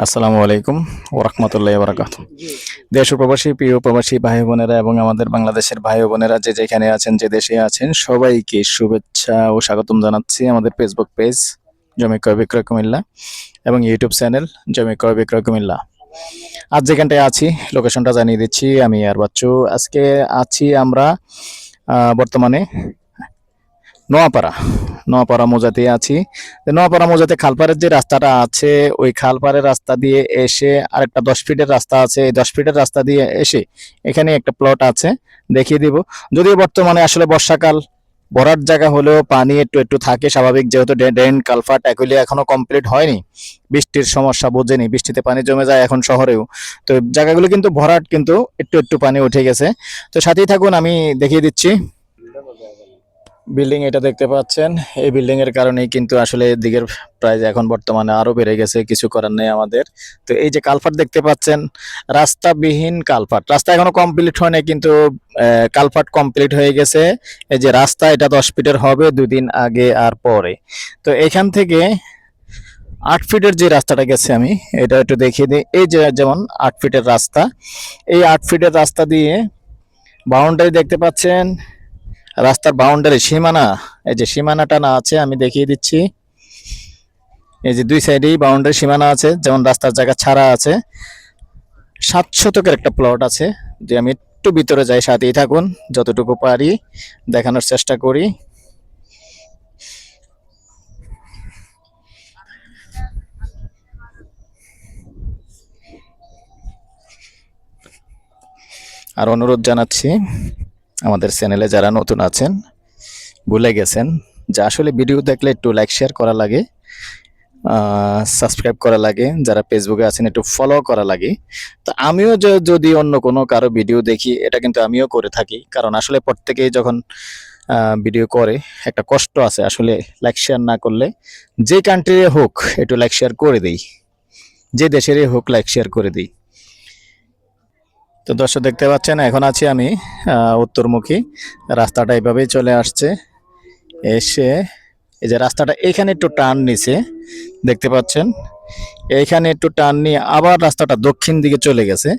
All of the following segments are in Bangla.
আসসালামু আলাইকুম ওরহমতুল্লাহি বারাকাতুহু। দেশ ও প্রবাসী প্রিয় প্রবাসী ভাই বোনেরা এবং আমাদের বাংলাদেশের ভাই বোনেরা যে যেখানে আছেন যে দেশে আছেন সবাইকে শুভেচ্ছা ও স্বাগতম জানাচ্ছি আমাদের ফেসবুক পেজ জমি ক্রয় বিক্রয় কুমিল্লা এবং ইউটিউব চ্যানেল জমি ক্রয় বিক্রয় কুমিল্লা। আজ যেখানটায় আছি লোকেশনটা জানিয়ে দিচ্ছি, আমি আর বাচ্চু। আজকে আছি আমরা বর্তমানে নোয়াপাড়া নোয়াপাড়া মৌজাতে আছি। নোয়াপাড়া মৌজাতে খালপাড়ের যে রাস্তাটা আছে ওই খালপাড়ের রাস্তা দিয়ে এসে আরেকটা 10 ফিটের রাস্তা আছে, এই 10 ফিটের রাস্তা দিয়ে এসে এখানে একটা প্লট আছে, দেখিয়ে দিব। যদিও বর্তমানে আসলে বর্ষাকাল, ভরাট জায়গা হলেও পানি একটু একটু থাকে স্বাভাবিক, যেহেতু ড্রেন কালভার্ট এগুলি এখনো কমপ্লিট হয়নি। বৃষ্টির সমস্যা বোঝেনি, বৃষ্টিতে পানি জমে যায় এখন শহরেও। তো জায়গাগুলো কিন্তু ভরাট, কিন্তু একটু একটু পানি উঠে গেছে। তো সাথেই থাকুন, আমি দেখিয়ে দিচ্ছি। বিল্ডিং এটা দেখতে পাচ্ছেন, এই বিল্ডিং এর কারণেই কিন্তু আসলে দিকের প্রাইস এখন বর্তমানে আরো বেড়ে গেছে, কিছু করার নেই আমাদের। তো এই যে কালভার্ট দেখতে পাচ্ছেন, রাস্তাবিহীন কালভার্ট, রাস্তা এখনো কমপ্লিট হয়নি কিন্তু কালভার্ট কমপ্লিট হয়ে গেছে। এই যে রাস্তা, এটা 10 ফিটের হবে 2 দিন আগে আর পরে। তো এখান থেকে 8 ফিটের যে রাস্তাটা গেছে, আমি এটা একটু দেখিয়ে দিই। এই যে যেমন 8 ফিটের রাস্তা, এই 8 ফিটের রাস্তা দিয়ে বাউন্ডারি দেখতে পাচ্ছেন, রাস্তার বাউন্ডারি সীমানা, এই যে সীমানাটা না আছে আমি দেখিয়ে দিচ্ছি। এই যে দুই সাইডেই বাউন্ডারি সীমানা আছে, যেমন রাস্তার জায়গা ছাড়া আছে। 7 শতকের একটা প্লট আছে, যে আমি একটু ভিতরে যাই, সাথেই থাকুন, যতটুকু পারি দেখানোর চেষ্টা করি। আর অনুরোধ জানাচ্ছি আমাদের চ্যানেলে যারা নতুন আছেন, ভুলে গেছেন যে আসলে ভিডিও দেখলে একটু লাইক শেয়ার করা লাগে, সাবস্ক্রাইব করা লাগে, যারা ফেসবুকে আছেন একটু ফলো করা লাগে। তো আমিও যদি অন্য কোনো কারো ভিডিও দেখি, এটা কিন্তু আমিও করে থাকি, কারণ আসলে প্রত্যেকেই যখন ভিডিও করে একটা কষ্ট আছে আসলে, লাইক শেয়ার না করলে। যে কান্ট্রির হোক একটু লাইক শেয়ার করে দিই, যে দেশেরই হোক লাইক শেয়ার করে দিই। তো দর্শক দেখতে পাচ্ছেন, এখন আছি আমি উত্তরমুখী, রাস্তাটা এইভাবেই চলে আসছে। এসে এই যে রাস্তাটা এখানে একটু টার্ন নিছে দেখতে পাচ্ছেন, এইখানে একটু টার্ন নিয়ে আবার রাস্তাটা দক্ষিণ দিকে চলে গেছে।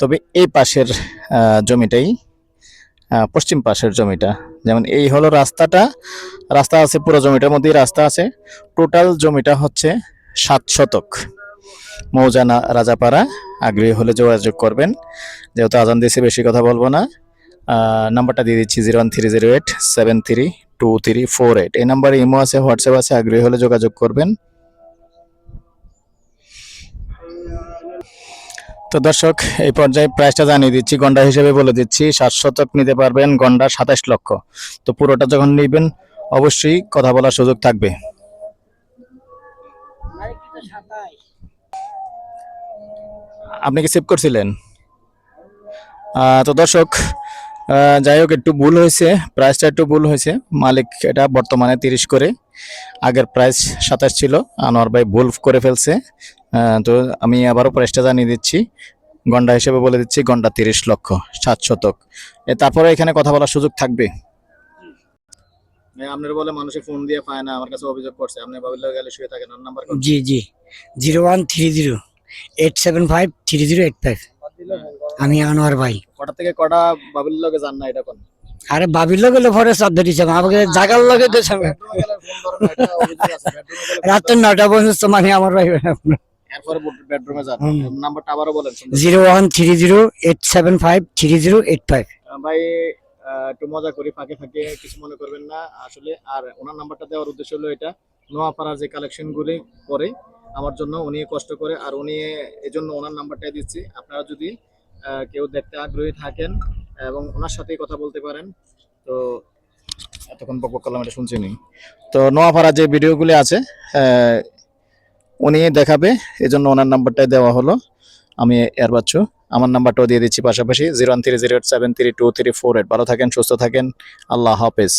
তবে এই পাশের জমিটাই, পশ্চিম পাশের জমিটা, যেমন এই হলো রাস্তাটা, রাস্তা আছে পুরো জমিটার মধ্যেই রাস্তা আছে। টোটাল জমিটা হচ্ছে 7 শতক, মৌজা রাজাপাড়া। আগ্রহী হলে যোগাযোগ করবেন। যেহেতু আজান দিয়েছে বেশি কথা বলবো না, নাম্বারটা দিয়ে দিচ্ছি 01308732348। এই নাম্বারে ইমো আছে, হোয়াটসঅ্যাপ আছে, আগ্রহী হলে যোগাযোগ করবেন। তো দর্শক, এই পর্যায়ে প্রাইসটা জানিয়ে দিচ্ছি, গন্ডা হিসেবে বলে দিচ্ছি। 7 শতক নিতে পারবেন, গন্ডা 27 লক্ষ। তো পুরোটা যখন নেবেন অবশ্যই কথা বলার সুযোগ থাকবে। আপনি কি সেভ করছিলেন? তো দর্শক, যাই হোক, একটু ভুল হয়েছে, প্রাইসটা একটু ভুল হয়েছে। মালিক এটা বর্তমানে 30 করে, আগের প্রাইস 27 ছিল, আনোয়ার ভাই ভুল করে ফেলছে। তো আমি আবারও প্রাইসটা জানিয়ে দিচ্ছি, গন্ডা হিসেবে বলে দিচ্ছি, গন্ডা 30 লক্ষ, 7 শতক। তারপরে এখানে কথা বলার সুযোগ থাকবে। আপনার বলে মানুষে ফোন দিয়ে পায় না, আমার কাছে অভিযোগ করছে আপনি বাবিল গেলে শুয়ে থাকেন। নাম্বার জি জি 0130-875-3085। আমি আনোয়ার ভাই। কটা থেকে কটা বাবিল লগে যান না এটা কোন? আরে বাবির লগে ফরে চাপ ধরিছে আমাকে, জাগার লগে তো রাত 9টা পর্যন্ত, মানে আমার ভাই। এরপরে বেডরুমে যান, নাম্বারটা আবারও বলেন। 0130-875-3085। ভাই একটু মজা করি, ফাঁকে ফাঁকে কিছু মনে করবেন না আসলে। আর ওনার নাম্বারটা দেওয়ার উদ্দেশ্য হলো এটা, নোয়াপাড়ার যে কালেকশনগুলি করে আমার জন্য উনি কষ্ট করে, আর উনি এই জন্য ওনার নাম্বারটাই দিচ্ছি। আপনারা যদি কেউ দেখতে আগ্রহী থাকেন এবং ওনার সাথেই কথা বলতে পারেন। তো এতক্ষণ বকবক করলাম, এটা শুনছিনি। তো নোয়াপাড়া যে ভিডিওগুলি আছে উনি দেখাবে, এই জন্য ওনার নাম্বারটাই দেওয়া হলো। আমি এর বাচ্চু, আমার নাম্বারটাও দিয়ে দিচ্ছি পাশাপাশি, 0130873238। ভালো থাকেন, সুস্থ থাকেন, আল্লাহ হাফেজ।